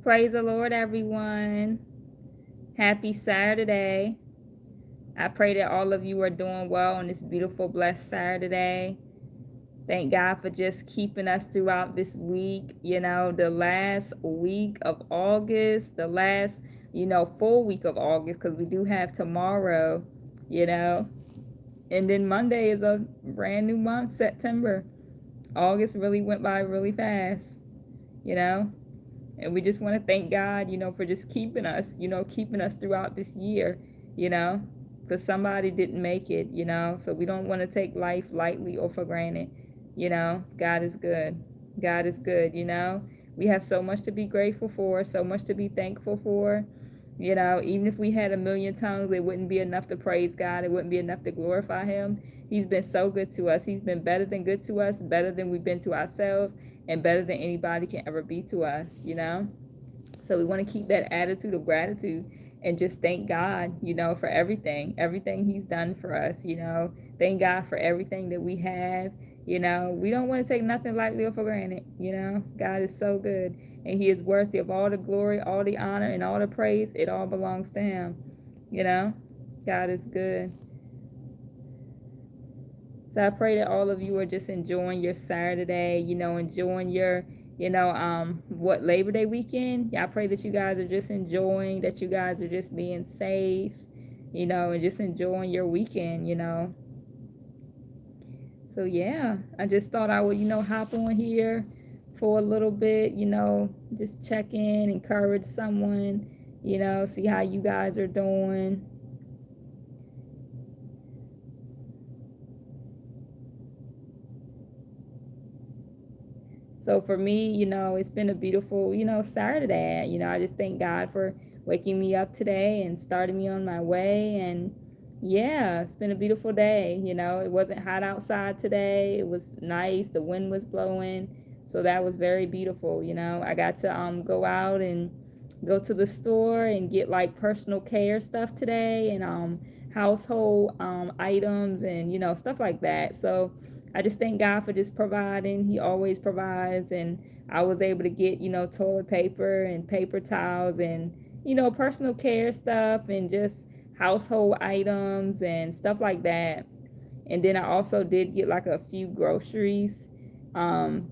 Praise the Lord, everyone. Happy Saturday. I pray that all of you are doing well on this beautiful, blessed Saturday. Thank God for just keeping us throughout this week. The last week of August, the last, full week of August, because we do have tomorrow, you know. And then Monday is a brand new month, September. August really went by really fast, you know. And we just want to thank God, for just keeping us throughout this year, you know, because somebody didn't make it, So we don't want to take life lightly or for granted, God is good. God is good. We have so much to be grateful for, so much to be thankful for. Even if we had a million tongues, it wouldn't be enough to praise God. It wouldn't be enough to glorify Him. He's been so good to us. He's been better than good to us, better than we've been to ourselves, and better than anybody can ever be to us. So we want to keep that attitude of gratitude and just thank God, for everything He's done for us. Thank God for everything that we have. We don't want to take nothing lightly or for granted. God is so good and He is worthy of all the glory, all the honor, and all the praise. It all belongs to Him. You know, God is good. So I pray that all of you are just enjoying your Saturday, enjoying your, what Labor Day weekend. Yeah, I pray that you guys are just enjoying, that you guys are just being safe, and just enjoying your weekend. So yeah, I just thought I would, hop on here for a little bit, just check in, encourage someone, see how you guys are doing. So for me, it's been a beautiful, Saturday. I just thank God for waking me up today and starting me on my way. And yeah, it's been a beautiful day. It wasn't hot outside today. It was nice. The wind was blowing. So that was very beautiful. I got to go out and go to the store and get like personal care stuff today and household items and stuff like that. So I just thank God for just providing. He always provides. And I was able to get, toilet paper and paper towels and, personal care stuff and just household items and stuff like that. And then I also did get like a few groceries,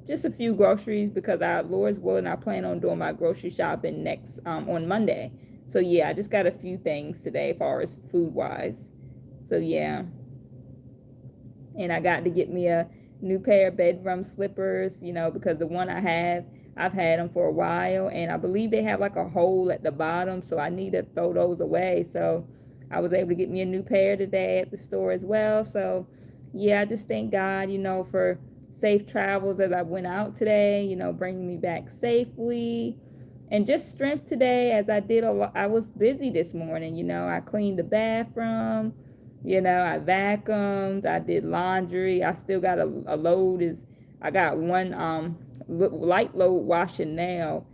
just a few groceries because our Lord's willing, I plan on doing my grocery shopping next on Monday. So yeah, I just got a few things today as far as food wise. So yeah, and I got to get me a new pair of bedroom slippers, because the one I have, I've had them for a while, and I believe they have like a hole at the bottom, so I need to throw those away. So I was able to get me a new pair today at the store as well. So yeah, I just thank God, for safe travels as I went out today, bringing me back safely. And just strength today as I did a lot. I was busy this morning, I cleaned the bathroom, I vacuumed, I did laundry. I still got a load is I got one light load washing now,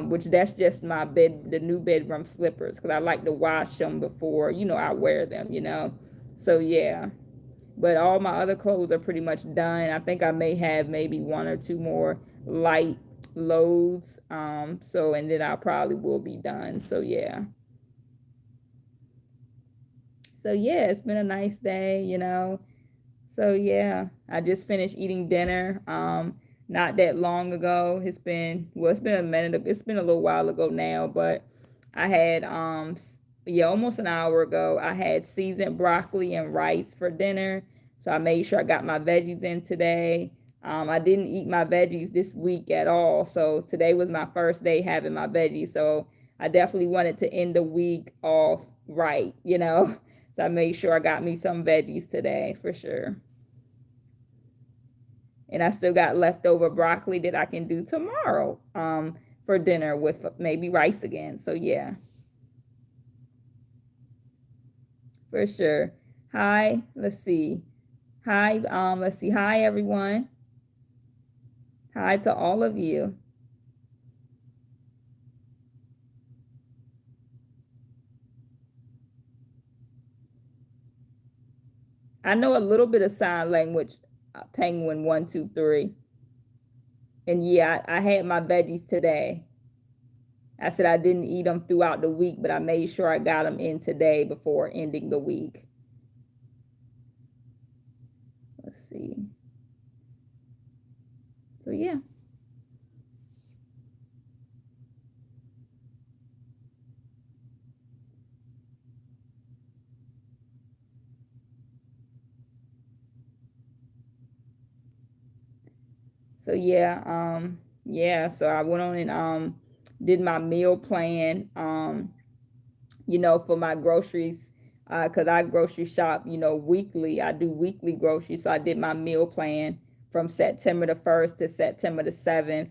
which that's just my the new bedroom slippers because I like to wash them before I wear them. So yeah, but all my other clothes are pretty much done. I think I may have maybe one or two more light loads. So and then I probably will be done. So yeah. So yeah, it's been a nice day. So yeah, I just finished eating dinner not that long ago. It's been a minute, it's been a little while ago now, but I had yeah, almost an hour ago, I had seasoned broccoli and rice for dinner. So I made sure I got my veggies in today. I didn't eat my veggies this week at all. So today was my first day having my veggies. So I definitely wanted to end the week off right. So I made sure I got me some veggies today for sure. And I still got leftover broccoli that I can do tomorrow for dinner with maybe rice again. So yeah, for sure. Hi, let's see. Hi, let's see. Hi everyone. Hi to all of you. I know a little bit of sign language, penguin 1, 2, 3. And yeah, I had my veggies today. I said I didn't eat them throughout the week, but I made sure I got them in today before ending the week. Let's see. So yeah. So yeah, yeah, so I went on and did my meal plan. For my groceries, because I grocery shop, weekly. I do weekly groceries. So I did my meal plan from September the 1st to September the 7th.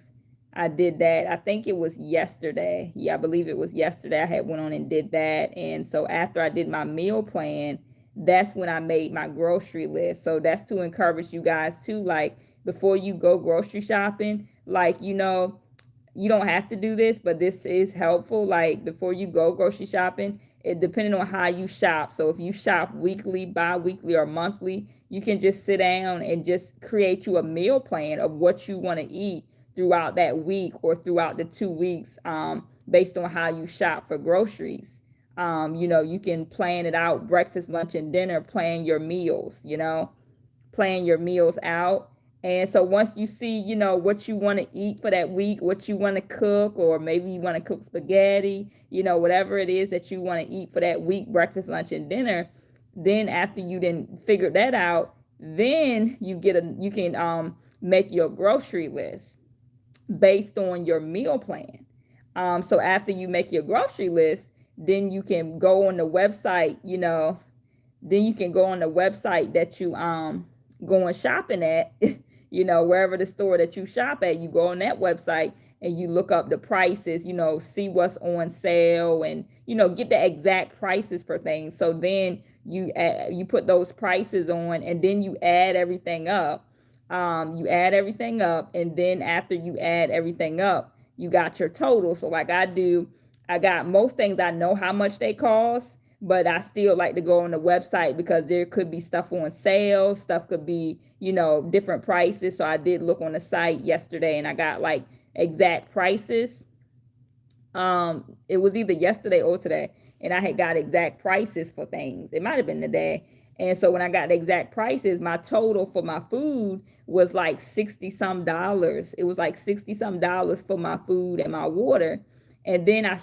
I did that. I think it was yesterday. Yeah, I believe it was yesterday. I had went on and did that. And so after I did my meal plan, that's when I made my grocery list. So that's to encourage you guys too. Like before you go grocery shopping, like, you don't have to do this, but this is helpful. Like before you go grocery shopping, it depending on how you shop. So if you shop weekly, bi-weekly, or monthly, you can just sit down and just create you a meal plan of what you want to eat throughout that week or throughout the 2 weeks, based on how you shop for groceries. You can plan it out, breakfast, lunch, and dinner, plan your meals, plan your meals out. And so once you see, what you want to eat for that week, what you want to cook, or maybe you want to cook spaghetti, whatever it is that you want to eat for that week, breakfast, lunch, and dinner, then after you then figure that out, then you can make your grocery list based on your meal plan. So after you make your grocery list, then you can go on the website, then you can go on the website that you going shopping at, wherever the store that you shop at, you go on that website and you look up the prices, see what's on sale, and get the exact prices for things. So then you put those prices on, and then you add everything up. And then after you add everything up, you got your total. So like I do, I got most things, I know how much they cost, but I still like to go on the website because there could be stuff on sale, stuff could be, different prices. So I did look on the site yesterday and I got like exact prices. It was either yesterday or today, and I had got exact prices for things. It might have been today. And so when I got the exact prices, my total for my food was like 60 some dollars. It was like 60 some dollars for my food and my water. And then I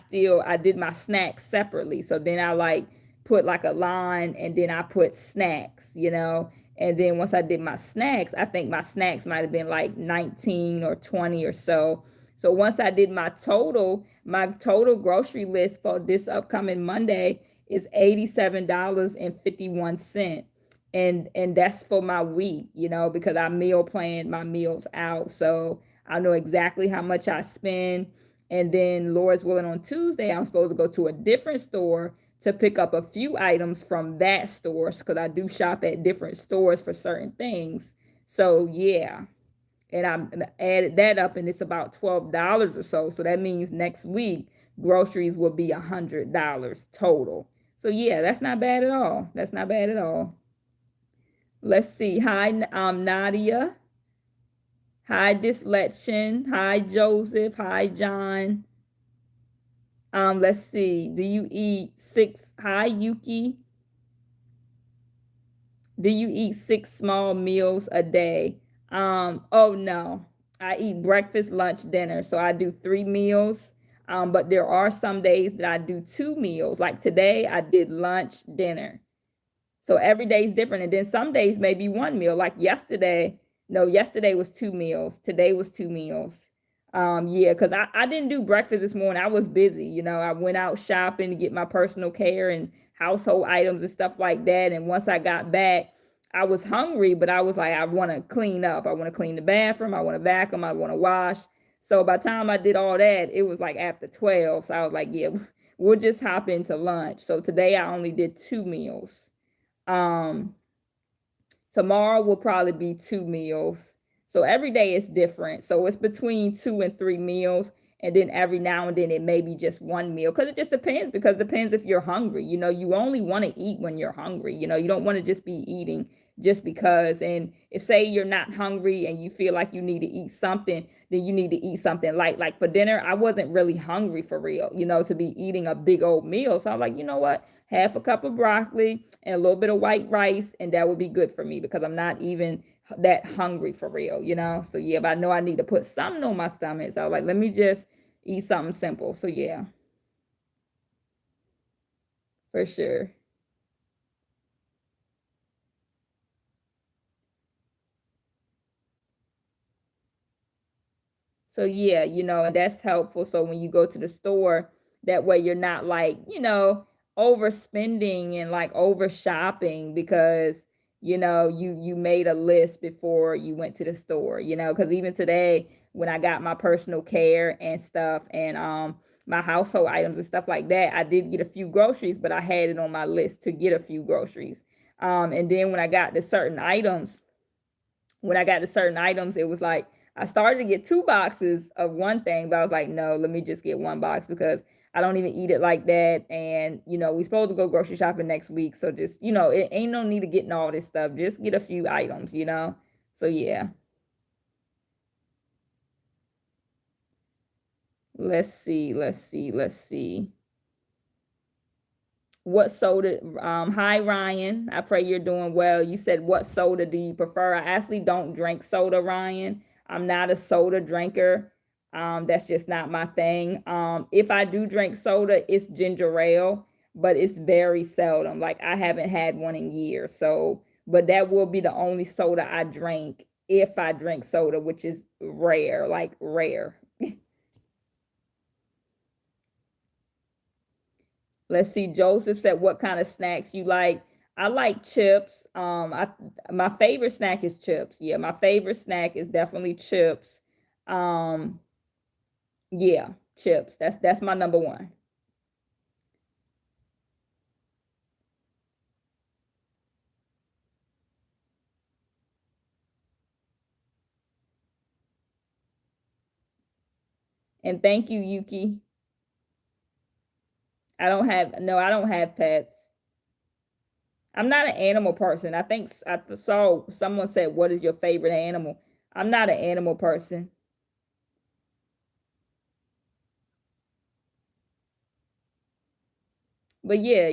did my snacks separately. So then I like put like a line, and then I put snacks, And then once I did my snacks, I think my snacks might have been like 19 or 20 or so. So once I did my total grocery list for this upcoming Monday is $87.51. And that's for my week, because I meal plan my meals out. So I know exactly how much I spend. And then Lord's willing, on Tuesday, I'm supposed to go to a different store to pick up a few items from that store, because I do shop at different stores for certain things. So yeah, and I added that up, and it's about $12 or so. So that means next week groceries will be $100 total. So yeah, that's not bad at all. That's not bad at all. Let's see. Hi, Nadia. Hi, Dyslection. Hi, Joseph. Hi, John. Let's see. Do you eat six? Hi, Yuki. Do you eat six small meals a day? Oh no. I eat breakfast, lunch, dinner. So I do 3 meals. But there are some days that I do 2 meals. Like today, I did lunch, dinner. So every day is different. And then some days maybe 1 meal. Like yesterday, no, yesterday was 2 meals. Today was 2 meals. Yeah, because I didn't do breakfast this morning. I was busy. I went out shopping to get my personal care and household items and stuff like that. And once I got back, I was hungry, but I was like, I want to clean up. I want to clean the bathroom. I want to vacuum. I want to wash. So by the time I did all that, it was like after 12. So I was like, yeah, we'll just hop into lunch. So today I only did 2 meals. Um, Tomorrow will probably be 2 meals. So every day is different. So it's between 2 and 3 meals. And then every now and then it may be just 1 meal, because it just depends. Because it depends if you're hungry. You only want to eat when you're hungry. You don't want to just be eating just because. And if say you're not hungry and you feel like you need to eat something, then you need to eat something light. Like for dinner, I wasn't really hungry for real, to be eating a big old meal. So I was like, you know what? Half a cup of broccoli and a little bit of white rice, and that would be good for me because I'm not even that hungry for real. So yeah, but I know I need to put something on my stomach. So I was like, let me just eat something simple. So yeah, for sure. So yeah, and that's helpful. So when you go to the store, that way you're not like, overspending and like over shopping because you made a list before you went to the store, because even today when I got my personal care and stuff and my household items and stuff like that, I did get a few groceries, but I had it on my list to get a few groceries. And then when I got to certain items, it was like I started to get two boxes of one thing, but I was like, no, let me just get one box because I don't even eat it like that. And we supposed to go grocery shopping next week, so just it ain't no need of getting all this stuff. Just get a few items. So yeah, let's see. What soda? Hi Ryan. I pray you're doing well. You said what soda do you prefer? I actually don't drink soda, Ryan. I'm not a soda drinker. That's just not my thing. If I do drink soda, it's ginger ale, but it's very seldom. Like I haven't had one in years. So, but that will be the only soda I drink if I drink soda, which is rare, like rare. Let's see. Joseph said, "What kind of snacks you like?" I like chips. My favorite snack is chips. Yeah, my favorite snack is definitely chips. Um, yeah, chips. That's my number one. And thank you, Yuki. I don't have pets. I'm not an animal person. I think I saw someone said, "What is your favorite animal?" I'm not an animal person. But yeah,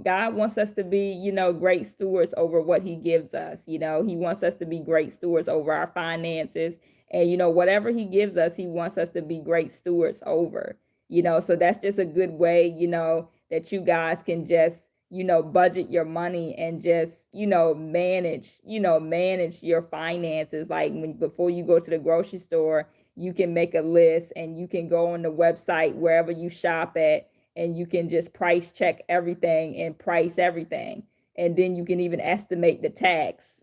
God wants us to be, great stewards over what he gives us. He wants us to be great stewards over our finances. And, whatever he gives us, he wants us to be great stewards over. So that's just a good way, that you guys can just, budget your money and just, manage your finances. Like before you go to the grocery store, you can make a list and you can go on the website wherever you shop at and you can just price check everything and price everything. And then you can even estimate the tax.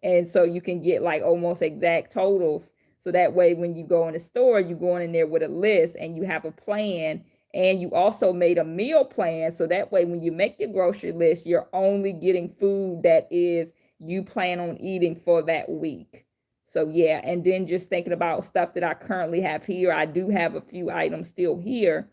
And so you can get like almost exact totals. So that way, when you go in the store, you going in there with a list and you have a plan. And you also made a meal plan. So that way, when you make your grocery list, you're only getting food that is you plan on eating for that week. So yeah, and then just thinking about stuff that I currently have here. I do have a few items still here,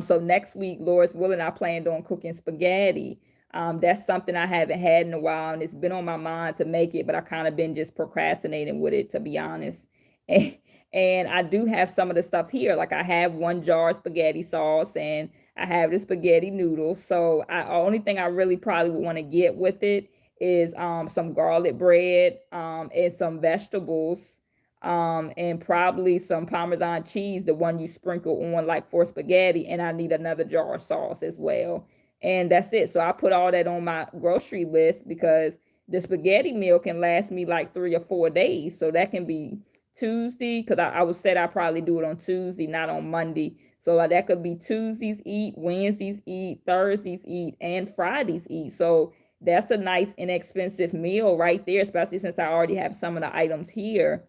so next week, Lord's willing, I planned on cooking spaghetti. That's something I haven't had in a while, and it's been on my mind to make it, but I kind of been just procrastinating with it, to be honest. And, and I do have some of the stuff here. Like I have one jar of spaghetti sauce, and I have the spaghetti noodles. So only thing I really probably would want to get with it is some garlic bread, and some vegetables, and probably some Parmesan cheese, the one you sprinkle on like for spaghetti. And I need another jar of sauce as well. And that's it. So I put all that on my grocery list because the spaghetti meal can last me like 3 or 4 days. So that can be Tuesday, because I would say I probably do it on Tuesday, not on Monday. So that could be Tuesdays eat, Wednesdays eat, Thursdays eat, and Fridays eat. So that's a nice inexpensive meal right there, especially since I already have some of the items here.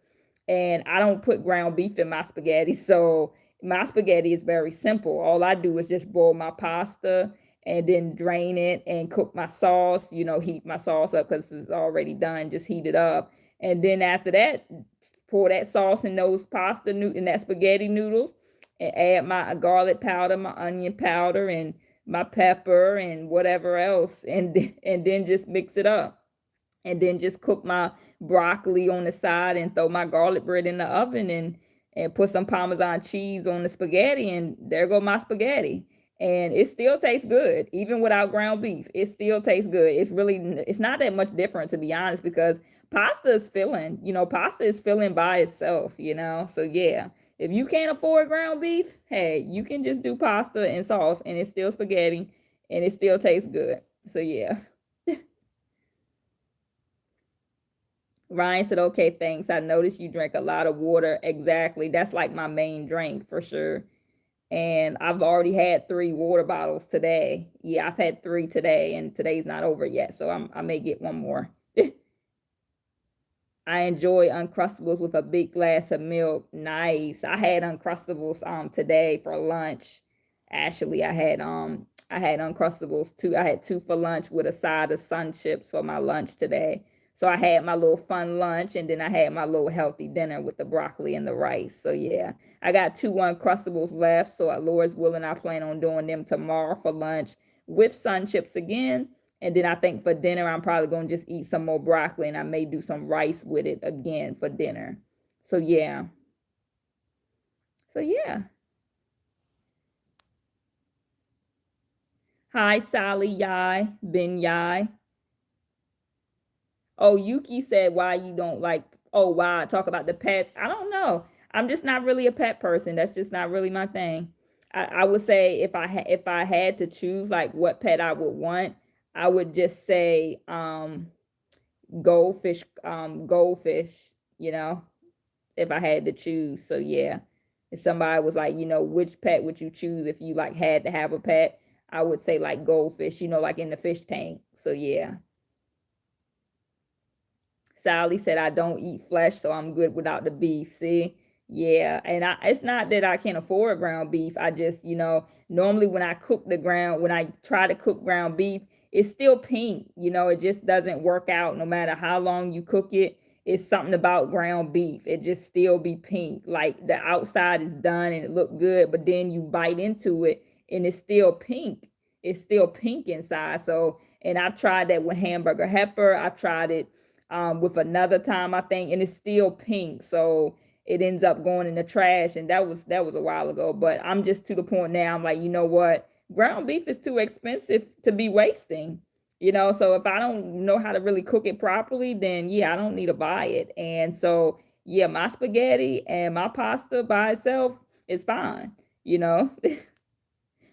And I don't put ground beef in my spaghetti. So my spaghetti is very simple. All I do is just boil my pasta and then drain it and cook my sauce, heat my sauce up because it's already done, just heat it up. And then after that, pour that sauce in those in that spaghetti noodles and add my garlic powder, my onion powder, and my pepper and whatever else, and then just mix it up. and then just cook my broccoli on the side and throw my garlic bread in the oven and put some Parmesan cheese on the spaghetti, and there go my spaghetti. And it still tastes good, even without ground beef. It still tastes good. It's not that much different, to be honest, because pasta is filling. Pasta is filling by itself. So yeah, if you can't afford ground beef, hey, you can just do pasta and sauce, and it's still spaghetti, and it still tastes good. So yeah. Ryan said, okay, thanks. I noticed you drink a lot of water. Exactly. That's like my main drink for sure. And I've already had 3 water bottles today. Yeah, I've had 3 today, and today's not over yet. So I may get one more. I enjoy Uncrustables with a big glass of milk. Nice. I had Uncrustables today for lunch. Actually, I had Uncrustables too. I had 2 for lunch with a side of Sun Chips for my lunch today. So I had my little fun lunch, and then I had my little healthy dinner with the broccoli and the rice. So yeah, I got 2 Uncrustables left. So Lord's willing, I plan on doing them tomorrow for lunch with Sun Chips again. And then I think for dinner, I'm probably going to just eat some more broccoli, and I may do some rice with it again for dinner. So yeah. So yeah. Hi, Sally Yai, Ben Yai. Oh, Yuki said why you don't like, oh, why talk about the pets. I don't know. I'm just not really a pet person. That's just not really my thing. I would say if I had to choose like what pet I would want, I would just say goldfish, you know, if I had to choose. So yeah. If somebody was like, which pet would you choose if you like had to have a pet? I would say like goldfish, like in the fish tank. So yeah. Sally said I don't eat flesh, so I'm good without the beef. See? Yeah, and it's not that I can't afford ground beef. I just, normally when I try to cook ground beef, it's still pink. It just doesn't work out no matter how long you cook it. It's something about ground beef. It just still be pink. Like the outside is done and it look good, but then you bite into it and it's still pink. It's still pink inside. So, and I've tried that with hamburger helper. I've tried it with another time, I think, and it's still pink. So it ends up going in the trash, and that was a while ago. But I'm just to the point now. I'm like, you know what? Ground beef is too expensive to be wasting. So if I don't know how to really cook it properly, then yeah, I don't need to buy it. And so yeah, my spaghetti and my pasta by itself is fine. You know.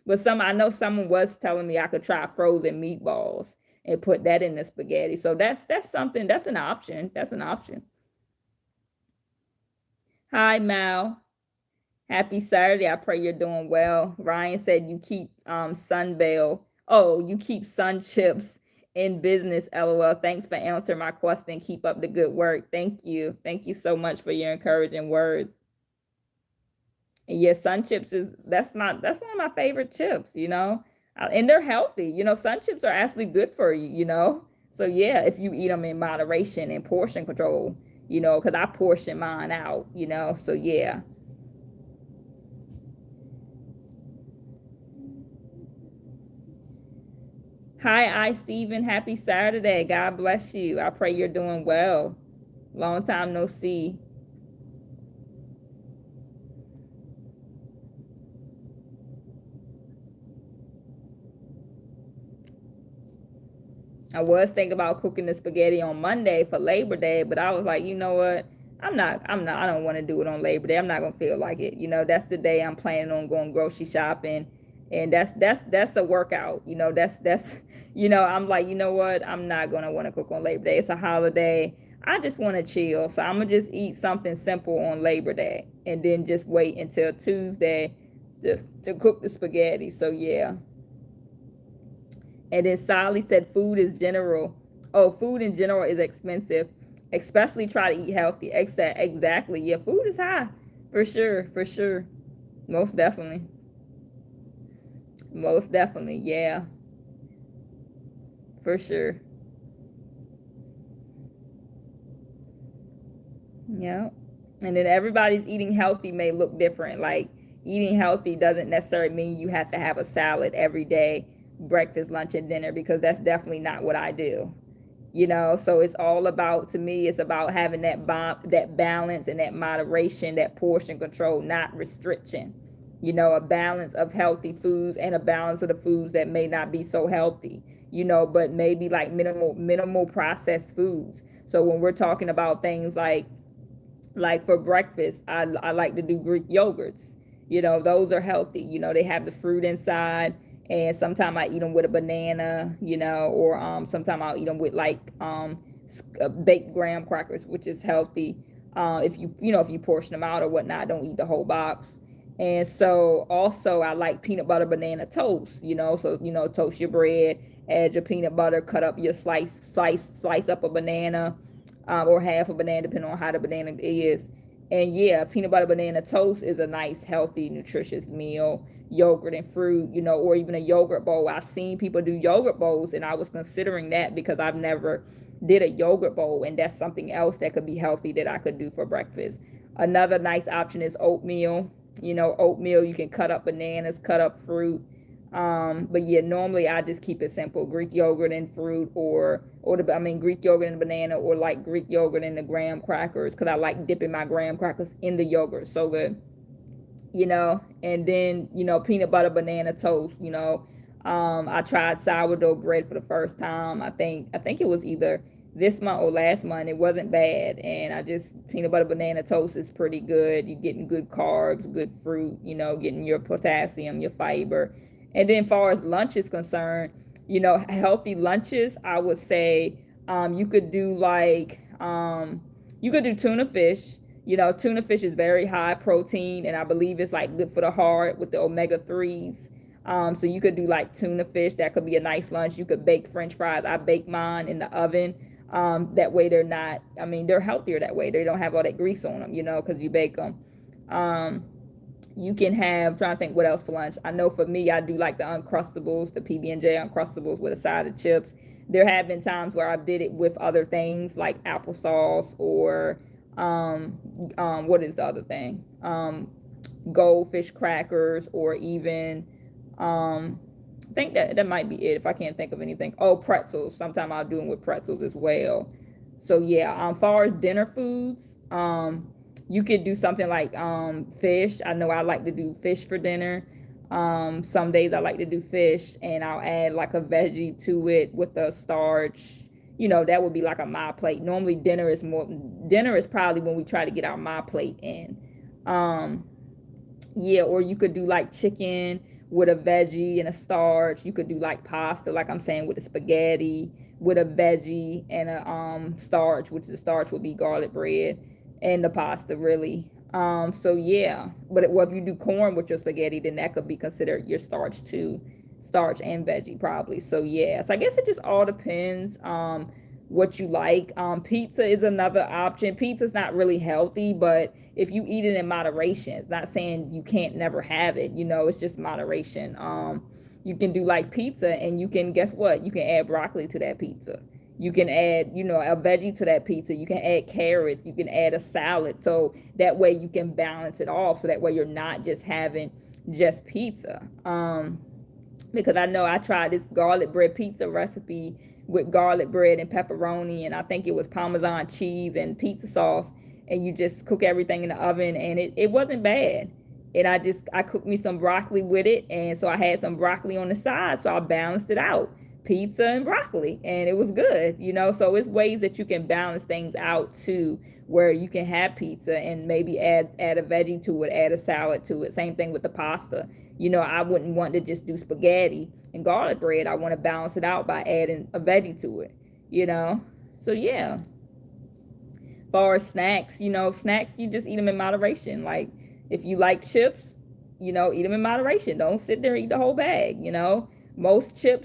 But I know someone was telling me I could try frozen meatballs and put that in the spaghetti. So that's something, that's an option. That's an option. Hi, Mal. Happy Saturday. I pray you're doing well. Ryan said you keep Sunbell. Oh, you keep Sun Chips in business. LOL. Thanks for answering my question. Keep up the good work. Thank you. Thank you so much for your encouraging words. And yes, Sun Chips that's one of my favorite chips, and they're healthy. Sun Chips are actually good for you. So yeah, if you eat them in moderation and portion control, because I portion mine out. So yeah. Hi, Stephen. Happy Saturday. God bless you. I pray you're doing well. Long time no see. I was thinking about cooking the spaghetti on Monday for Labor Day, but I was like, you know what? I don't want to do it on Labor Day. I'm not gonna feel like it. That's the day I'm planning on going grocery shopping. And that's a workout. That's I'm like, you know what? I'm not gonna want to cook on Labor Day. It's a holiday. I just want to chill. So I'm gonna just eat something simple on Labor Day and then just wait until Tuesday to cook the spaghetti. So yeah. And then Sally said food in general is expensive. Especially try to eat healthy. Exactly. Yeah, food is high. For sure. For sure. Most definitely. Most definitely. Yeah. For sure. Yeah. And then everybody's eating healthy may look different. Like eating healthy doesn't necessarily mean you have to have a salad every day, breakfast, lunch, and dinner, because that's definitely not what I do. So it's all about, to me, it's about having that balance and that moderation, that portion control, not restriction. A balance of healthy foods and a balance of the foods that may not be so healthy. But maybe like minimal processed foods. So when we're talking about things like for breakfast, I like to do Greek yogurts. Those are healthy. They have the fruit inside, and sometimes I eat them with a banana. Or sometimes I'll eat them with like baked graham crackers, which is healthy. If you portion them out or whatnot, don't eat the whole box. And so also I like peanut butter banana toast. So toast your bread, add your peanut butter, cut up your slice up a banana, or half a banana, depending on how the banana is. And yeah, peanut butter banana toast is a nice, healthy, nutritious meal. Yogurt and fruit, or even a yogurt bowl. I've seen people do yogurt bowls, and I was considering that because I've never did a yogurt bowl, and that's something else that could be healthy that I could do for breakfast. Another nice option is oatmeal. Oatmeal, you can cut up bananas, cut up fruit. But yeah, normally I just keep it simple: Greek yogurt and fruit, Greek yogurt and banana, or like Greek yogurt and the graham crackers, because I like dipping my graham crackers in the yogurt. So good. And then peanut butter banana toast. I tried sourdough bread for the first time. I think it was either this month or last month. It wasn't bad, and I just peanut butter banana toast is pretty good. You're getting good carbs, good fruit, getting your potassium, your fiber. And then far as lunch is concerned, healthy lunches, I would say you could do tuna fish. Tuna fish is very high protein, and I believe it's like good for the heart with the omega 3s. So you could do like tuna fish. That could be a nice lunch. You could bake French fries. I bake mine in the oven. That way they're not, they're healthier that way. They don't have all that grease on them, because you bake them. You can have, trying to think what else for lunch. I know for me, I do like the Uncrustables, the PB&J Uncrustables with a side of chips. There have been times where I did it with other things like applesauce, or what is the other thing? Goldfish crackers, or even I think that might be it if I can't think of anything. Oh, pretzels. Sometimes I'll do them with pretzels as well. So yeah, far as dinner foods, you could do something like fish. I know I like to do fish for dinner. Some days I like to do fish, and I'll add like a veggie to it with a starch. That would be like a my plate. Normally dinner is probably when we try to get our my plate in. Yeah, or you could do like chicken with a veggie and a starch. You could do like pasta, like I'm saying, with a spaghetti with a veggie and a starch, which the starch would be garlic bread, and the pasta really. So yeah, but if you do corn with your spaghetti, then that could be considered your starch too, starch and veggie probably. So yeah, so I guess it just all depends what you like. Pizza is another option. Pizza's not really healthy, but if you eat it in moderation, it's not saying you can't never have it. It's just moderation. You can do like pizza, and you can, guess what? You can add broccoli to that pizza. You can add, a veggie to that pizza. You can add carrots. You can add a salad. So that way you can balance it off. So that way you're not just having just pizza. Because I know I tried this garlic bread pizza recipe with garlic bread and pepperoni, and I think it was Parmesan cheese and pizza sauce, and you just cook everything in the oven, and it wasn't bad. And I cooked me some broccoli with it, and so I had some broccoli on the side, so I balanced it out, pizza and broccoli, and it was good. So it's ways that you can balance things out too, where you can have pizza and maybe add a veggie to it, add a salad to it. Same thing with the pasta. I wouldn't want to just do spaghetti and garlic bread. I want to balance it out by adding a veggie to it. So yeah. As far as snacks, snacks, you just eat them in moderation. Like if you like chips, eat them in moderation. Don't sit there and eat the whole bag. Most chip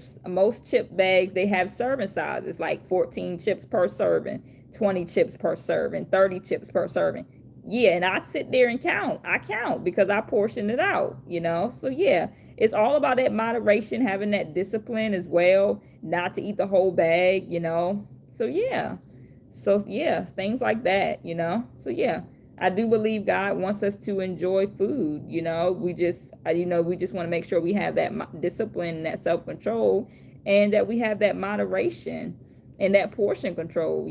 bags, they have serving sizes, like 14 chips per serving, 20 chips per serving, 30 chips per serving. Yeah, and I sit there and count. I count because I portion it out. So yeah, it's all about that moderation, having that discipline as well, not to eat the whole bag. So yeah. So yeah, things like that. So yeah, I do believe God wants us to enjoy food. We just want to make sure we have that discipline and that self-control, and that we have that moderation. and that portion control,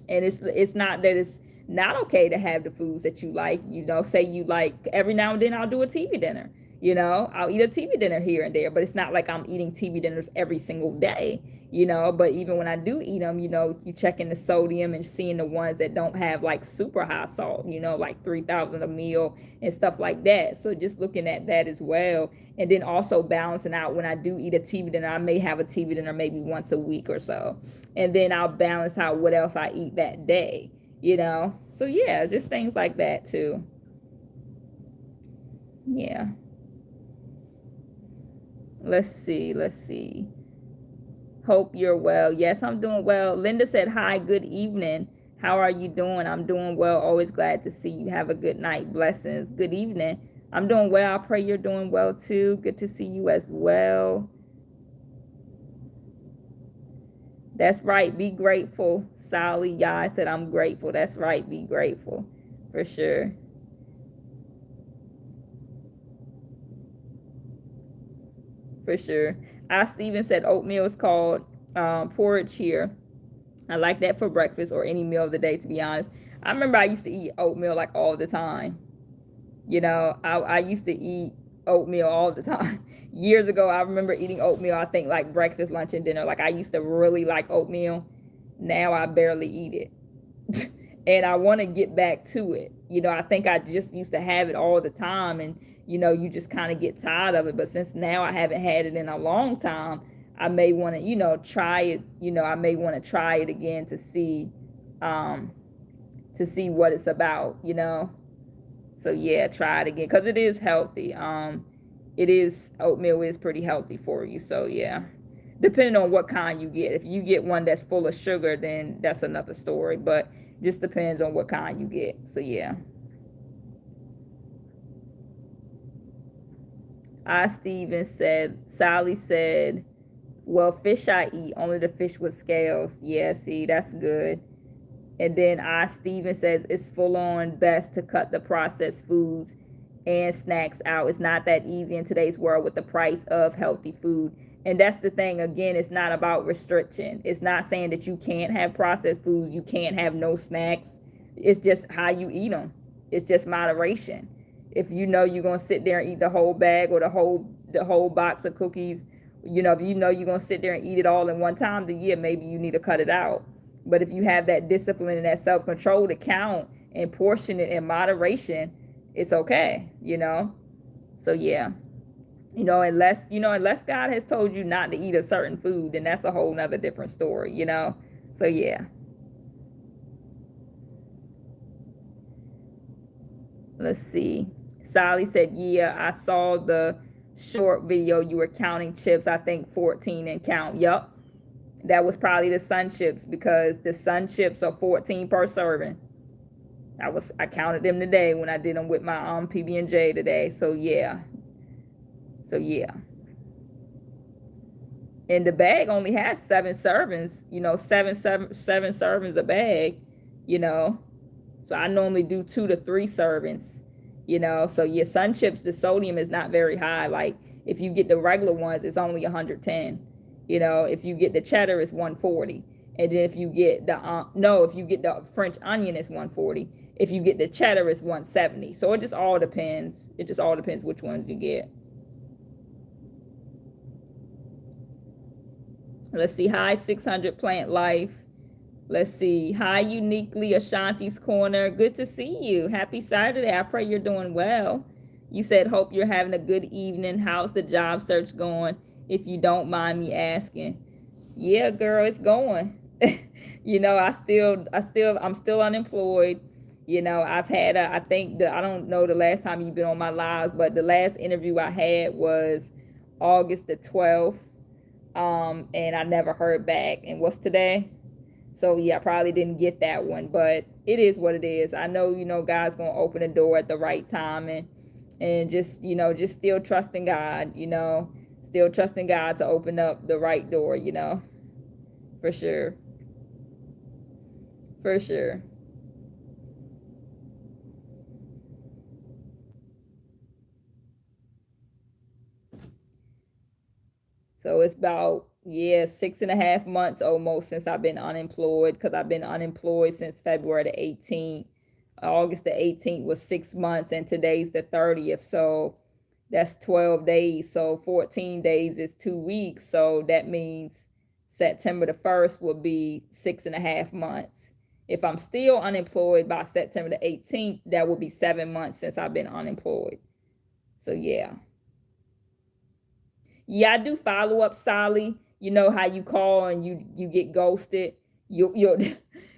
and it's not that it's not okay to have the foods that you like. Say you like, every now and then I'll do a TV dinner. I'll eat a TV dinner here and there, but it's not like I'm eating TV dinners every single day. But even when I do eat them, you checking the sodium and seeing the ones that don't have like super high salt, like 3,000 a meal and stuff like that. So just looking at that as well. And then also balancing out, when I do eat a TV dinner, I may have a TV dinner maybe once a week or so. And then I'll balance out what else I eat that day. So yeah, just things like that too. Yeah. Let's see. Hope you're well. Yes, I'm doing well. Linda said, hi, good evening. How are you doing? I'm doing well. Always glad to see you. Have a good night. Blessings. Good evening. I'm doing well. I pray you're doing well too. Good to see you as well. That's right. Be grateful. Sally Yai said, I'm grateful. That's right. Be grateful. For sure. For sure. Steven said oatmeal is called porridge here. I like that for breakfast or any meal of the day, to be honest. I remember I used to eat oatmeal like all the time. I used to eat oatmeal all the time. Years ago, I remember eating oatmeal, I think like breakfast, lunch, and dinner. Like I used to really like oatmeal. Now I barely eat it. And I want to get back to it. I think I just used to have it all the time, and you just kind of get tired of it. But since now I haven't had it in a long time, I may want to, try it. I may want to try it again um, to see what it's about. So yeah, try it again because it is healthy. It is, oatmeal is pretty healthy for you. So yeah, depending on what kind you get. If you get one that's full of sugar, then that's another story. But just depends on what kind you get. So yeah. Steven said, Sally said, well, fish I eat, only the fish with scales. Yeah, see, that's good. And then Steven says, it's full on best to cut the processed foods and snacks out. It's not that easy in today's world with the price of healthy food. And that's the thing. Again, it's not about restriction. It's not saying that you can't have processed foods, you can't have no snacks. It's just how you eat them. It's just moderation. If you know you're gonna sit there and eat the whole bag or the whole box of cookies, if you know you're gonna sit there and eat it all in one time, then yeah, maybe you need to cut it out. But if you have that discipline and that self-control to count and portion it in moderation, it's okay. So yeah. Unless God has told you not to eat a certain food, then that's a whole nother different story. So yeah. Let's see. Sally said, yeah, I saw the short video. You were counting chips, I think 14 and count. Yup. That was probably the sun chips because the sun chips are 14 per serving. I counted them today when I did them with my PB&J today. So yeah. So yeah. And the bag only has 7 servings, seven servings a bag. So I normally do 2 to 3 servings. So your sun chips, the sodium is not very high. Like if you get the regular ones, it's only 110. If you get the cheddar, it's 140. And then if you get the French onion, it's 140. If you get the cheddar, it's 170. So it just all depends. It just all depends which ones you get. Let's see. Hi, 600 Plant Life. Let's see. Hi, Uniquely Ashanti's Corner. Good to see you. Happy Saturday. I pray you're doing well. You said, hope you're having a good evening. How's the job search going? If you don't mind me asking. Yeah, girl, it's going. I'm still unemployed. I've had, I don't know the last time you've been on my lives, but the last interview I had was August the 12th. And I never heard back. And what's today? So yeah, I probably didn't get that one, but it is what it is. I know, God's gonna open the door at the right time, and just still trusting God, still trusting God to open up the right door. For sure. For sure. So it's about Yeah, 6.5 months almost since I've been unemployed, because I've been unemployed since February the 18th. August the 18th was 6 months, and today's the 30th. So that's 12 days. So 14 days is 2 weeks. So that means September the 1st will be 6.5 months. If I'm still unemployed by September the 18th, that will be 7 months since I've been unemployed. So yeah. Yeah, I do follow up, Sally. You know how you call and you get ghosted. You'll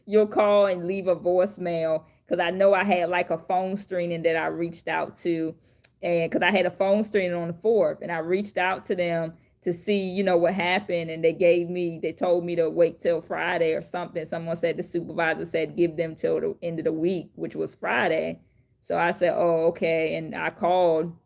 you'll call and leave a voicemail, because I know I had like a phone screening that I reached out to, and because I had a phone screening on the 4th, and I reached out to them to see what happened, and they told me to wait till Friday or something. Someone said, the supervisor said give them till the end of the week, which was Friday. So I said, oh, okay, and I called,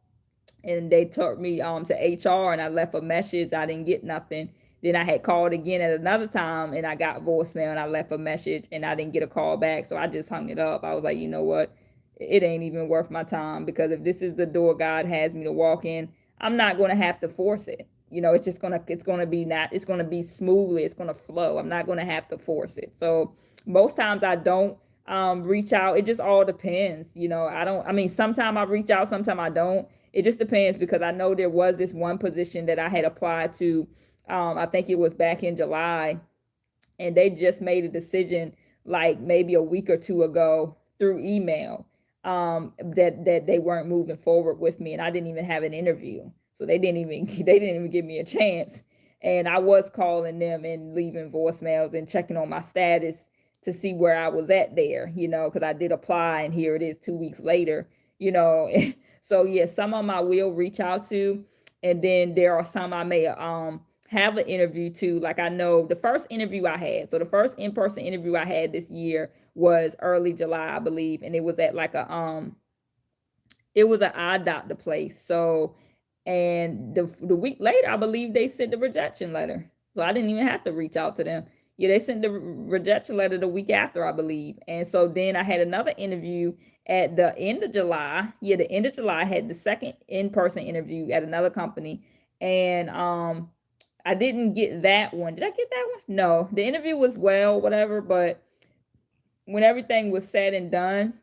and they took me to HR, and I left a message. I didn't get nothing. Then I had called again at another time, and I got voicemail, and I left a message, and I didn't get a call back. So I just hung it up. I was like, you know what? It ain't even worth my time, because if this is the door God has me to walk in, I'm not going to have to force it. It's going to be smoothly. It's going to flow. I'm not going to have to force it. So most times I don't reach out. It just all depends. I mean, sometimes I reach out, sometimes I don't. It just depends, because I know there was this one position that I had applied to. I think it was back in July, and they just made a decision like maybe a week or two ago through email, that they weren't moving forward with me, and I didn't even have an interview, so they didn't even they didn't even give me a chance. And I was calling them and leaving voicemails and checking on my status to see where I was at there, because I did apply, and here it is 2 weeks later, you know. So yeah, some of them I will reach out to, and then there are some I may have an interview to. Like, I know the first interview I had, so the first in-person interview I had this year was early July, I believe, and it was at like it was an eye doctor place. So, and the week later, I believe they sent the rejection letter. So I didn't even have to reach out to them. Yeah, they sent the rejection letter the week after, I believe. And so then I had another interview at the end of July. Yeah, the end of July, I had the second in-person interview at another company. And I didn't get that one. Did I get that one? No. The interview was well, whatever, but when everything was said and done,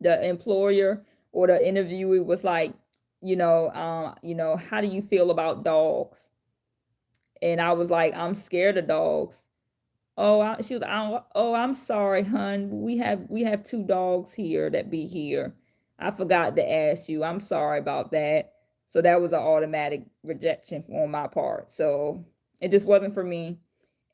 the employer or the interviewee was like, how do you feel about dogs? And I was like, I'm scared of dogs. She was like, oh, I'm sorry, hun. We have two dogs here that be here. I forgot to ask you. I'm sorry about that. So that was an automatic rejection on my part. So it just wasn't for me.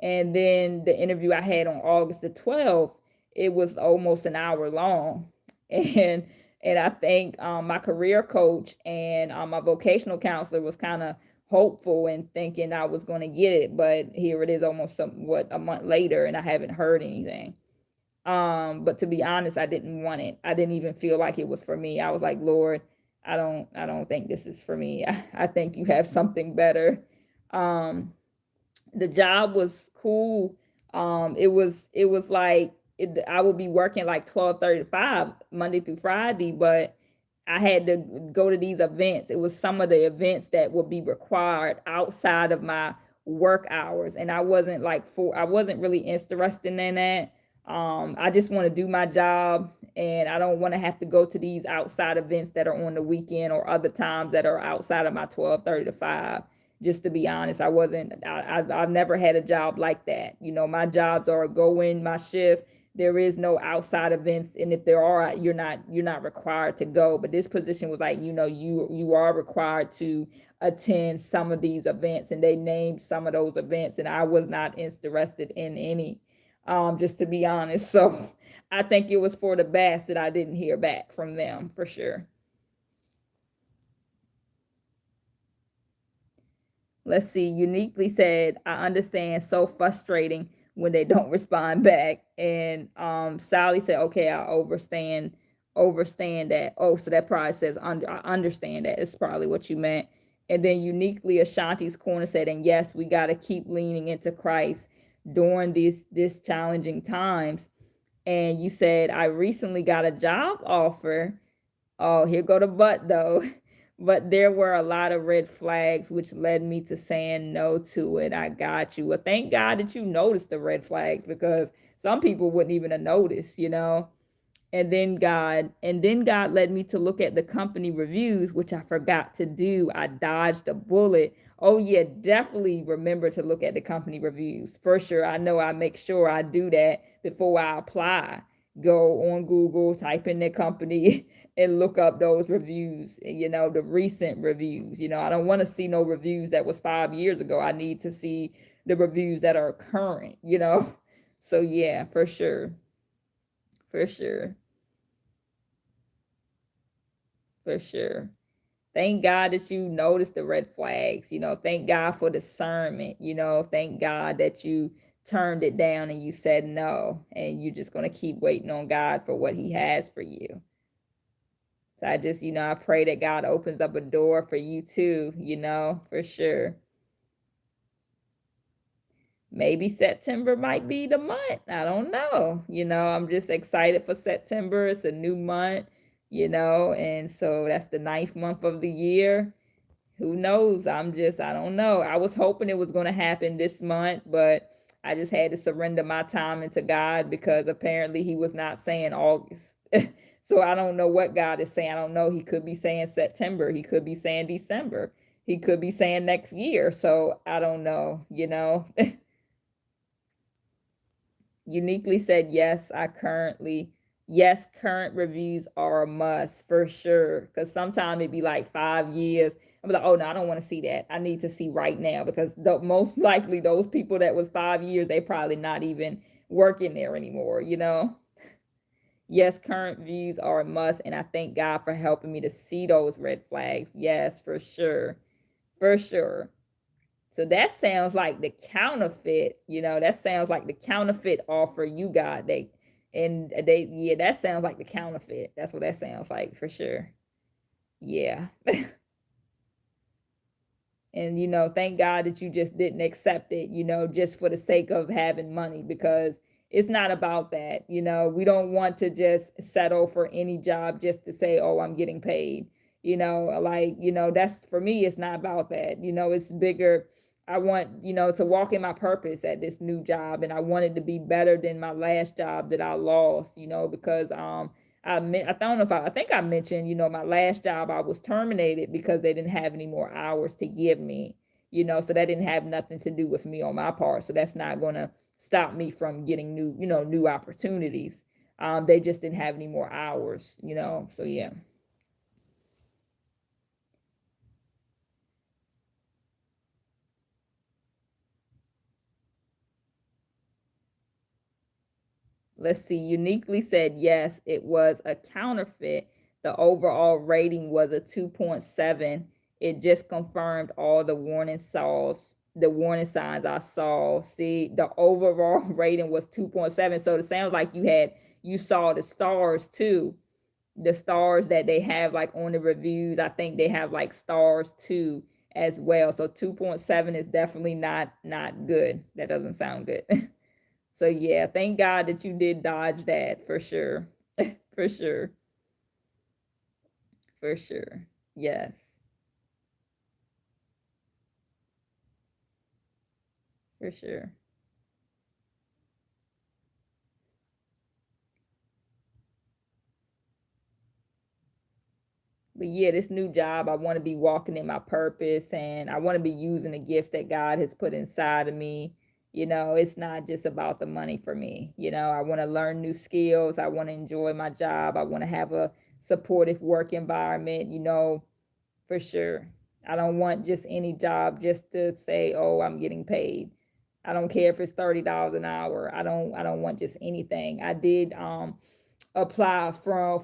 And then the interview I had on August the 12th, it was almost an hour long. And I think my career coach and my vocational counselor was kind of hopeful and thinking I was going to get it, but here it is almost a month later, and I haven't heard anything. But to be honest, I didn't want it. I didn't even feel like it was for me. I was like, Lord, I don't think this is for me. I think you have something better. Um, the job was cool. It was like I would be working like 12:35 Monday through Friday, but I had to go to these events. It was some of the events that would be required outside of my work hours, and I wasn't really interested in that. I just want to do my job, and I don't want to have to go to these outside events that are on the weekend or other times that are outside of my 12:30 to 5. Just to be honest, I wasn't. I've never had a job like that. My jobs are go in my shift. There is no outside events, and if there are, you're not required to go. But this position was like, you are required to attend some of these events, and they named some of those events, and I was not interested in any. Just to be honest, so I think it was for the best that I didn't hear back from them, for sure. Let's see. Uniquely said, I understand. So frustrating when they don't respond back. And Sally said, okay, I overstand that. Oh, so that probably says I understand that. It's probably what you meant. And then uniquely, Ashanti's corner said, and yes, we got to keep leaning into Christ during these this challenging times. And you said, I recently got a job offer. Oh, here go the but though. But there were a lot of red flags, which led me to saying no to it. I got you. Well, thank God that you noticed the red flags, because some people wouldn't even have noticed, you know. And then God led me to look at the company reviews, which I forgot to do. I dodged a bullet. Oh yeah, definitely remember to look at the company reviews for sure. I know I make sure I do that before I apply. Go on Google, type in their company and look up those reviews, you know, the recent reviews. You know, I don't want to see no reviews that was 5 years ago. I need to see the reviews that are current, you know. So yeah, for sure. For sure. For sure. Thank God that you noticed the red flags. You know, thank God for discernment. You know, thank God that you turned it down and you said no. And you're just going to keep waiting on God for what He has for you. So I just, I pray that God opens up a door for you too, for sure. Maybe September might be the month. I don't know. I'm just excited for September. It's a new month, and so that's the ninth month of the year. Who knows? I don't know. I was hoping it was going to happen this month, but I just had to surrender my time into God because apparently He was not saying August. So I don't know what God is saying. I don't know. He could be saying September. He could be saying December. He could be saying next year. So I don't know. Uniquely said yes. Yes, current reviews are a must for sure. Because sometimes it'd be like 5 years. I'm like, oh no, I don't want to see that. I need to see right now, because most likely those people that was 5 years, they probably not even working there anymore. Yes, current views are a must, and I thank God for helping me to see those red flags. Yes, for sure. For sure. So that sounds like the counterfeit, that sounds like the counterfeit offer you got. Yeah, that sounds like the counterfeit. That's what that sounds like for sure. Yeah. And thank God that you just didn't accept it, just for the sake of having money, because it's not about that. We don't want to just settle for any job just to say, oh, I'm getting paid. That's, for me, it's not about that. It's bigger. I want, to walk in my purpose at this new job, and I want it to be better than my last job that I lost, because I don't know if I think I mentioned, my last job, I was terminated because they didn't have any more hours to give me, so that didn't have nothing to do with me on my part. So that's not going to stop me from getting new opportunities. They just didn't have any more hours, so yeah. Let's see. Uniquely said yes, it was a counterfeit. The overall rating was a 2.7. It just confirmed all the warning signs I saw. See, the overall rating was 2.7. So it sounds like you saw the stars too. The stars that they have like on the reviews. I think they have like stars too as well. So 2.7 is definitely not good. That doesn't sound good. So yeah, thank God that you did dodge that for sure. For sure. For sure. Yes. For sure. But yeah, this new job, I want to be walking in my purpose, and I want to be using the gifts that God has put inside of me. It's not just about the money for me. I want to learn new skills. I want to enjoy my job. I want to have a supportive work environment, for sure. I don't want just any job just to say, "Oh, I'm getting paid." I don't care if it's $30 an hour. I don't want just anything. I did apply for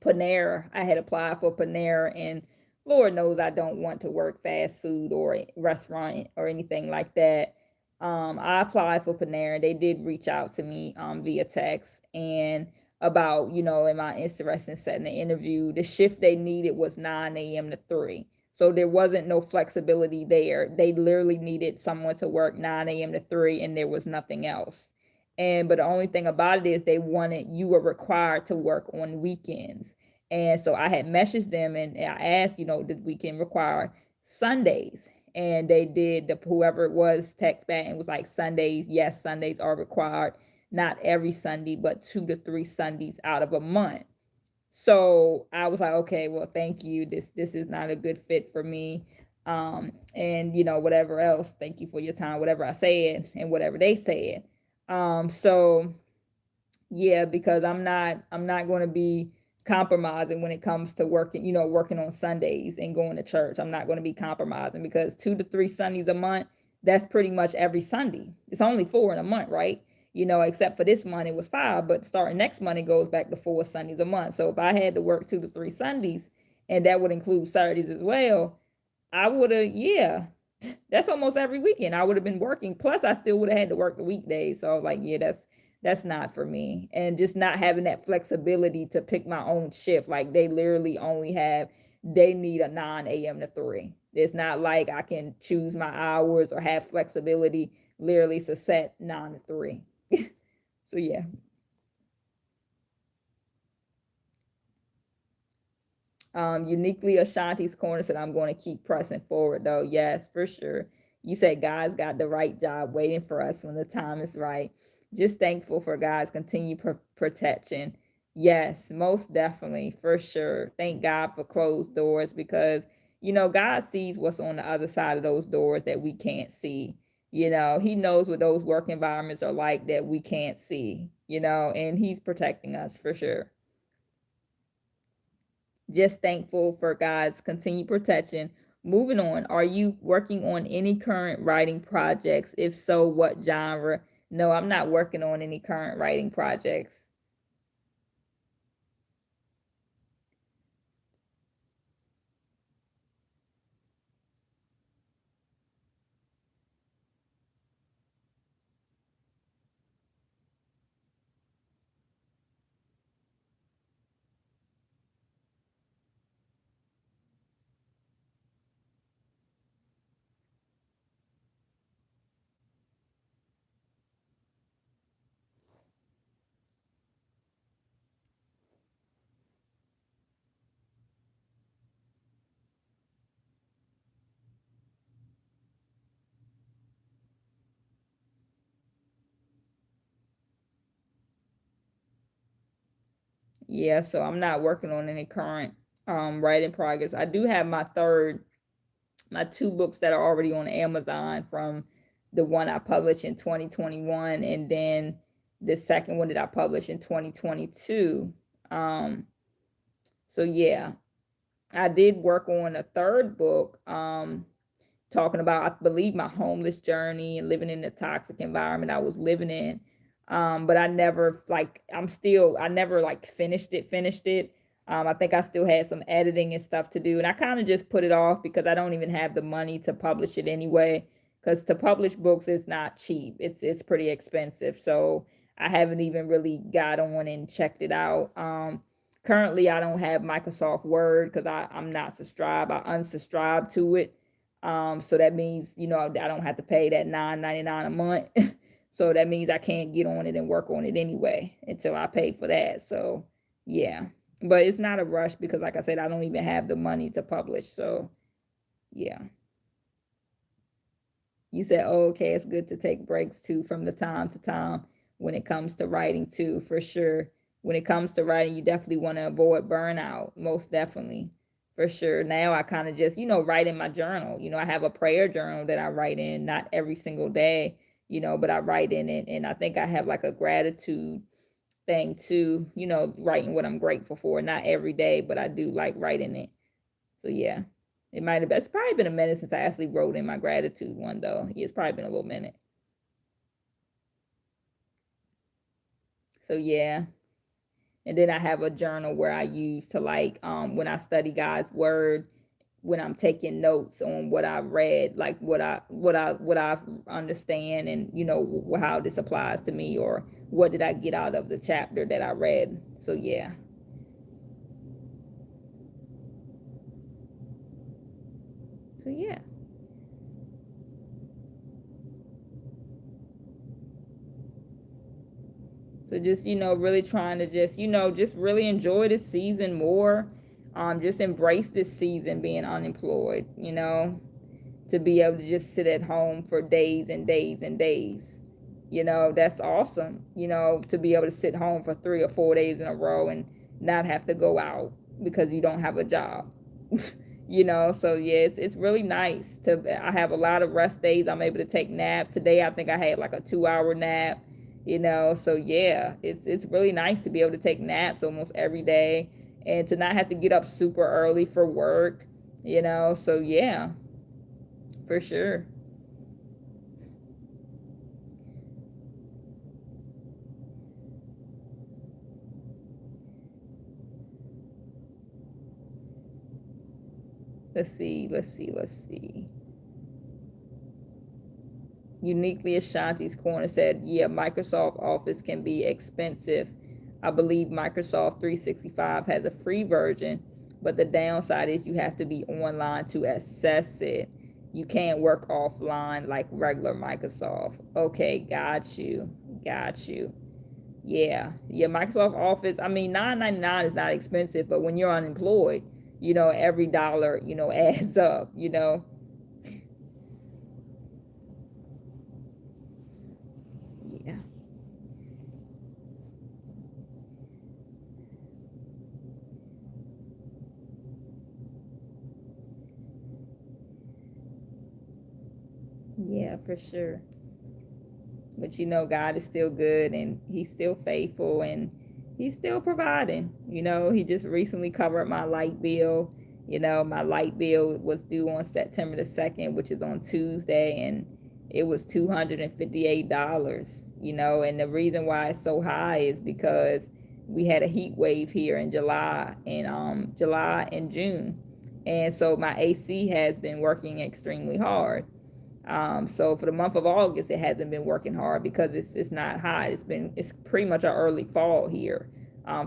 Panera. I had applied for Panera, and Lord knows I don't want to work fast food or restaurant or anything like that. I applied for Panera. They did reach out to me via text and about, am I interested in setting an interview? The shift they needed was 9 a.m. to 3. So there wasn't no flexibility there. They literally needed someone to work 9 a.m. to 3, and there was nothing else. But the only thing about it is they wanted, you were required to work on weekends. And so I had messaged them and I asked, did we can require Sundays? And they did, whoever it was text back and was like, Sundays, yes, Sundays are required. Not every Sunday, but 2 to 3 Sundays out of a month. So I was like, okay, well, thank you. This is not a good fit for me. And whatever else, thank you for your time, whatever I said and whatever they said. So yeah, because I'm not going to be compromising when it comes to working, working on Sundays and going to church. I'm not going to be compromising because 2 to 3 Sundays a month, that's pretty much every Sunday. It's only 4 in a month, right? Except for this month it was 5, but starting next month it goes back to 4 Sundays a month. So if I had to work 2 to 3 Sundays, and that would include Saturdays as well, I would have, yeah, that's almost every weekend. I would have been working. Plus, I still would have had to work the weekdays. So I was like, yeah, that's not for me. And just not having that flexibility to pick my own shift. Like they literally only they need a 9 a.m. to 3. It's not like I can choose my hours or have flexibility. Literally, it's a set 9 to 3. So yeah. Uniquely Ashanti's Corner said, I'm going to keep pressing forward though. Yes, for sure. You said God's got the right job waiting for us when the time is right. Just thankful for God's continued protection. Yes, most definitely, for sure. Thank God for closed doors because, God sees what's on the other side of those doors that we can't see. He knows what those work environments are like that we can't see, and He's protecting us for sure. Just thankful for God's continued protection. Moving on, are you working on any current writing projects? If so, what genre? No, I'm not working on any current writing projects. Yeah, so I'm not working on any current writing projects. I do have my 2 books that are already on Amazon from the one I published in 2021 and then the second one that I published in 2022. So yeah, I did work on a third book, talking about, I believe, my homeless journey and living in the toxic environment I was living in. But I never I never like finished it. I think I still had some editing and stuff to do, and I kind of just put it off because I don't even have the money to publish it anyway. Because to publish books is not cheap; it's pretty expensive. So I haven't even really got on and checked it out. Currently, I don't have Microsoft Word because I'm not subscribed. I unsubscribed to it. So that means, I don't have to pay that $9.99 a month. So that means I can't get on it and work on it anyway until I pay for that. So yeah. But it's not a rush because like I said, I don't even have the money to publish. So yeah. You said, oh, okay, it's good to take breaks too from the time to time when it comes to writing too, for sure. When it comes to writing, you definitely want to avoid burnout, most definitely, for sure. Now I kind of just, write in my journal. I have a prayer journal that I write in, not every single day, but I write in it. And I think I have like a gratitude thing too, writing what I'm grateful for, not every day, but I do like writing it. So yeah, it's probably been a minute since I actually wrote in my gratitude one though. Yeah, it's probably been a little minute. So yeah. And then I have a journal where I use to like when I study God's word, when I'm taking notes on what I've read, like what I understand, and how this applies to me, or what did I get out of the chapter that I read. So yeah. So yeah. So just, really trying to just, just really enjoy this season more. Just embrace this season being unemployed, to be able to just sit at home for days and days and days. That's awesome, to be able to sit home for 3 or 4 days in a row and not have to go out because you don't have a job. So yeah, it's really nice to. I have a lot of rest days. I'm able to take naps. Today I think I had like a 2 hour nap. So yeah, it's really nice to be able to take naps almost every day and to not have to get up super early for work. So yeah, for sure. Let's see. Uniquely Ashanti's Corner said, yeah, Microsoft Office can be expensive. I believe Microsoft 365 has a free version, but the downside is you have to be online to access it. You can't work offline like regular Microsoft. Okay, got you. Got you. Yeah. Yeah, Microsoft Office, I mean, $9.99 is not expensive, but when you're unemployed, every dollar, adds up. Yeah. Yeah, for sure. But God is still good and he's still faithful and he's still providing. He just recently covered my light bill. My light bill was due on September the 2nd, which is on Tuesday, and it was $258. And the reason why it's so high is because we had a heat wave here in July and June. And so my AC has been working extremely hard. So for the month of August, it hasn't been working hard because it's not hot. It's pretty much an early fall here,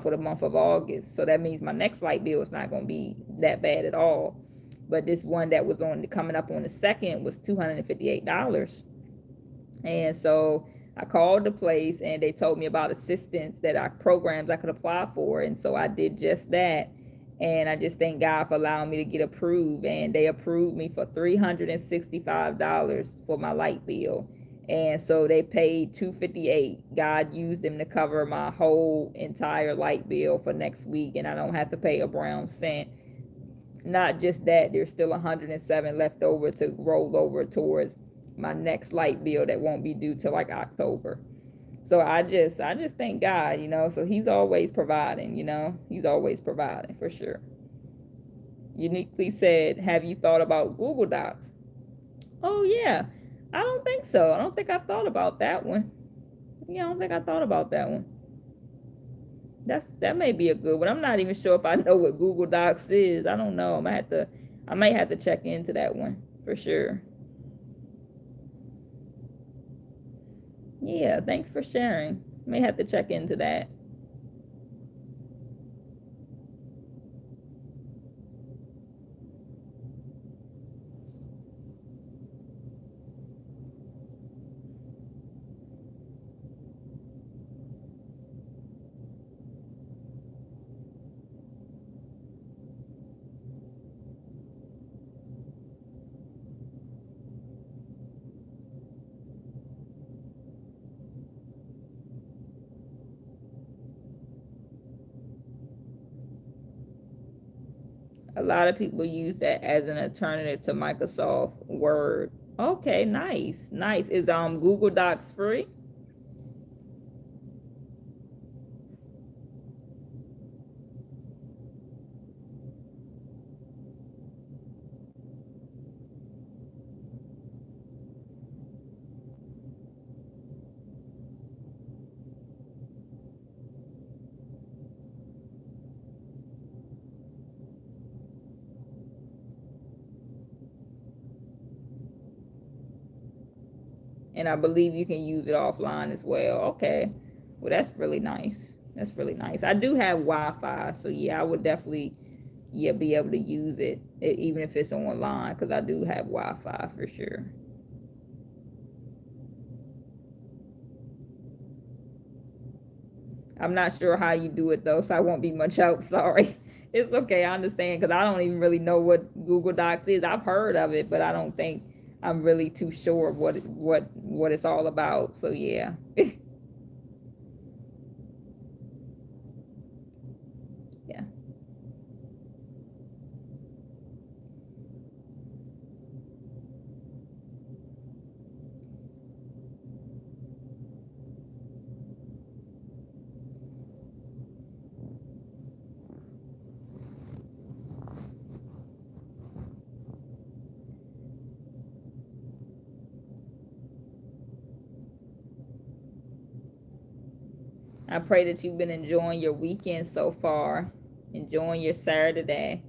for the month of August. So that means my next light bill is not going to be that bad at all. But this one that was on coming up on the 2nd was $258, and so I called the place and they told me about assistance programs I could apply for, and so I did just that. And I just thank God for allowing me to get approved. And they approved me for $365 for my light bill. And so they paid $258. God used them to cover my whole entire light bill for next week, and I don't have to pay a brown cent. Not just that, there's still 107 left over to roll over towards my next light bill that won't be due till like October. So I just thank God, so he's always providing, he's always providing for sure. Uniquely said, have you thought about Google Docs? Oh yeah. I don't think so. I don't think I thought about that one. Yeah, I don't think I thought about that one. That may be a good one. I'm not even sure if I know what Google Docs is. I don't know. I might have to check into that one for sure. Yeah, thanks for sharing. May have to check into that. A lot of people use that as an alternative to Microsoft Word. Okay, nice, nice. Is Google Docs free? And I believe you can use it offline as well. Okay, well that's really nice. That's really nice. I do have Wi-Fi, so yeah, I would definitely, yeah, be able to use it even if it's online because I do have Wi-Fi for sure. I'm not sure how you do it though, so I won't be much help. Sorry. It's okay. I understand because I don't even really know what Google Docs is. I've heard of it, but I don't think I'm really too sure of what it's all about. So yeah. Yeah. I pray that you've been enjoying your weekend so far, enjoying your Saturday.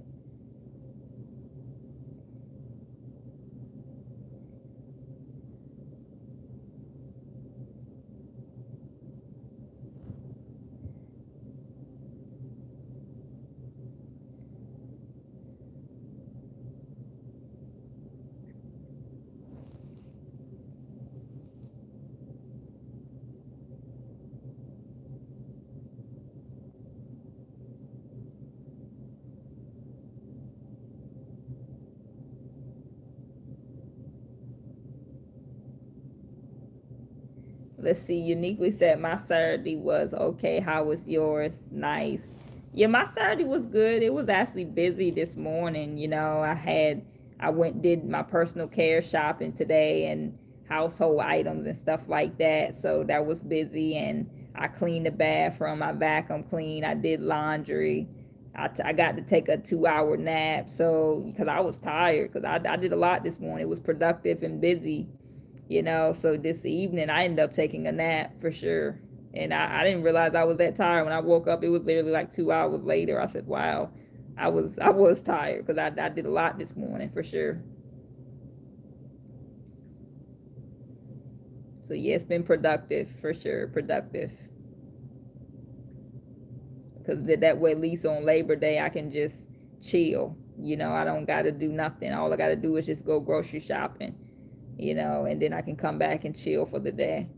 Let's see. Uniquely said my Saturday was okay. How was yours? Nice. Yeah, my Saturday was good. It was actually busy this morning. I went did my personal care shopping today and household items and stuff like that. So that was busy, and I cleaned the bathroom. I vacuum cleaned. I did laundry. I got to take a 2 hour nap. So because I was tired, because I did a lot this morning. It was productive and busy. So this evening I ended up taking a nap for sure. And I didn't realize I was that tired. When I woke up, it was literally like 2 hours later. I said, wow, I was tired because I did a lot this morning for sure. So yeah, it's been productive for sure, productive. Because that way, at least on Labor Day, I can just chill. I don't got to do nothing. All I got to do is just go grocery shopping, and then I can come back and chill for the day.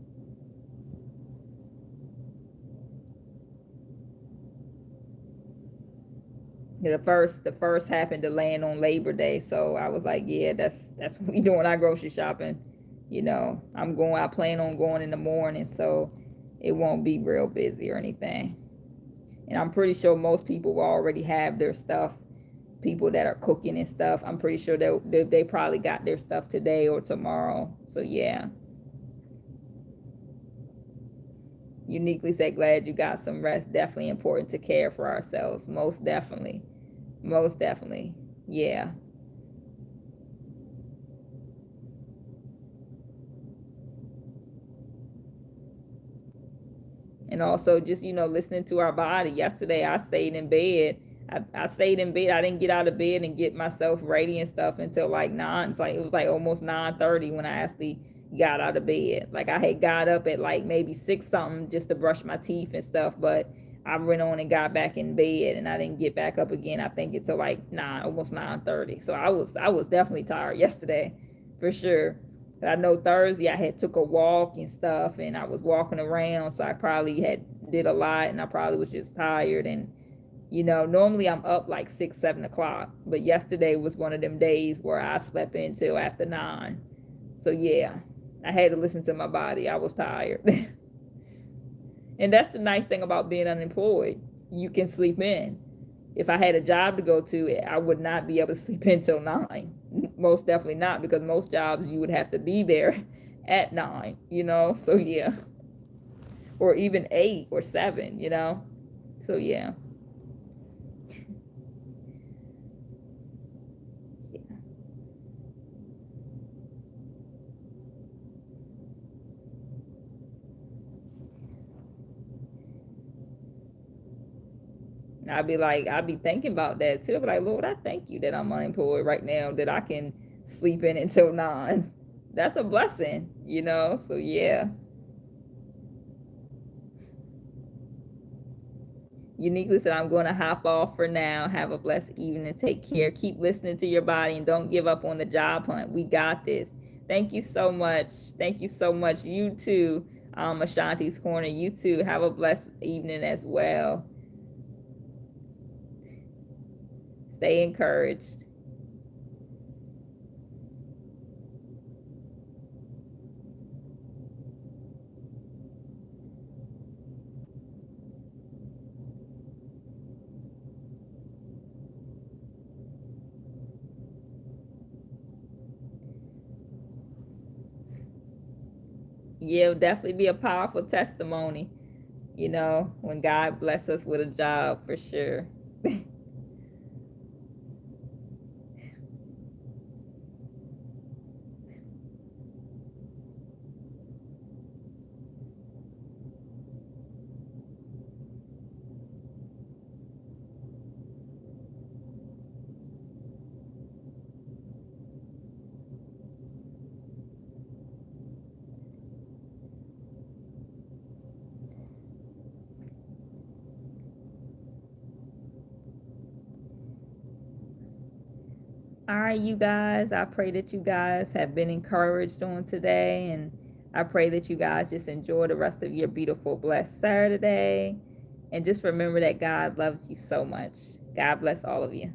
The first happened to land on Labor Day, so I was like, yeah, that's when we doing our grocery shopping. I plan on going in the morning, so it won't be real busy or anything. And I'm pretty sure most people will already have their stuff. People that are cooking and stuff, I'm pretty sure they probably got their stuff today or tomorrow. So yeah. Uniquely said, glad you got some rest. Definitely important to care for ourselves. Most definitely. Most definitely. Yeah. And also just, listening to our body. Yesterday I stayed in bed. I stayed in bed. I didn't get out of bed and get myself ready and stuff until like 9. It was like almost 9:30 when I actually got out of bed. Like I had got up at like maybe 6 something just to brush my teeth and stuff, but I went on and got back in bed and I didn't get back up again. I think until like 9, almost 9:30. So I was definitely tired yesterday, for sure. But I know Thursday I had took a walk and stuff, and I was walking around, so I probably had did a lot, and I probably was just tired. And normally I'm up like 6, 7 o'clock, but yesterday was one of them days where I slept until after 9. So yeah, I had to listen to my body. I was tired. And that's the nice thing about being unemployed. You can sleep in. If I had a job to go to, I would not be able to sleep until 9. Most definitely not, because most jobs you would have to be there at 9. So yeah, or even 8 or 7. So yeah. I'd be thinking about that too. I'd be like, Lord, I thank you that I'm unemployed right now, that I can sleep in until 9. That's a blessing. So yeah. Uniquely said, I'm going to hop off for now. Have a blessed evening. Take care. Keep listening to your body and don't give up on the job hunt. We got this. Thank you so much. Thank you so much. You too. Ashanti's Corner. You too. Have a blessed evening as well. Stay encouraged. Yeah, it'll definitely be a powerful testimony, when God bless us with a job for sure. All right, you guys, I pray that you guys have been encouraged on today, and I pray that you guys just enjoy the rest of your beautiful, blessed Saturday. And just remember that God loves you so much. God bless all of you.